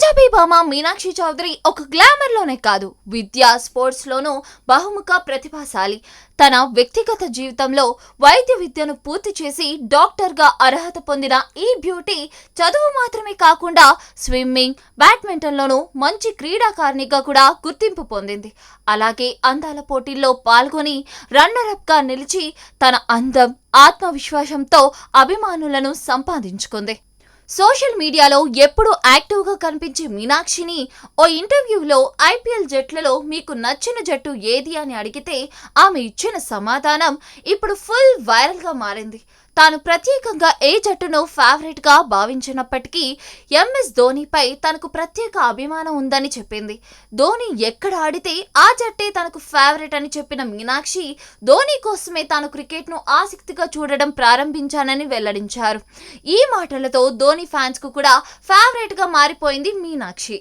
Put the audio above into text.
పంజాబీ భామ మీనాక్షి చౌదరి ఒక గ్లామర్ లోనే కాదు, విద్యా స్పోర్ట్స్ లోనూ బహుముఖ ప్రతిభాశాలి. తన వ్యక్తిగత జీవితంలో వైద్య విద్యను పూర్తి చేసి డాక్టర్ గా అర్హత పొందిన ఈ బ్యూటీ చదువు మాత్రమే కాకుండా స్విమ్మింగ్, బ్యాడ్మింటన్ లోనూ మంచి క్రీడాకారిణిగా కూడా గుర్తింపు పొందింది. అలాగే అందాల పోటీల్లో పాల్గొని రన్నర్ అప్ గా నిలిచి తన అందం, ఆత్మవిశ్వాసంతో అభిమానులను సంపాదించుకుంది. సోషల్ మీడియాలో ఎప్పుడూ యాక్టివ్గా కనిపించే మీనాక్షిని ఓ ఇంటర్వ్యూలో ఐపీఎల్ జట్లలో మీకు నచ్చిన జట్టు ఏది అని అడిగితే ఆమె ఇచ్చిన సమాధానం ఇప్పుడు ఫుల్ వైరల్గా మారింది. తాను ప్రత్యేకంగా ఏ జట్టును ఫేవరెట్ గా భావించినప్పటికీ ఎంఎస్ ధోనీపై తనకు ప్రత్యేక అభిమానం ఉందని చెప్పింది. ధోనీ ఎక్కడ ఆడితే ఆ జట్టే తనకు ఫేవరెట్ అని చెప్పిన మీనాక్షి ధోనీ కోసమే తాను క్రికెట్ ను ఆసక్తిగా చూడడం ప్రారంభించానని వెల్లడించారు. ఈ మాటలతో ధోనీ ఫ్యాన్స్ కు కూడా ఫేవరెట్ గా మారిపోయింది మీనాక్షి.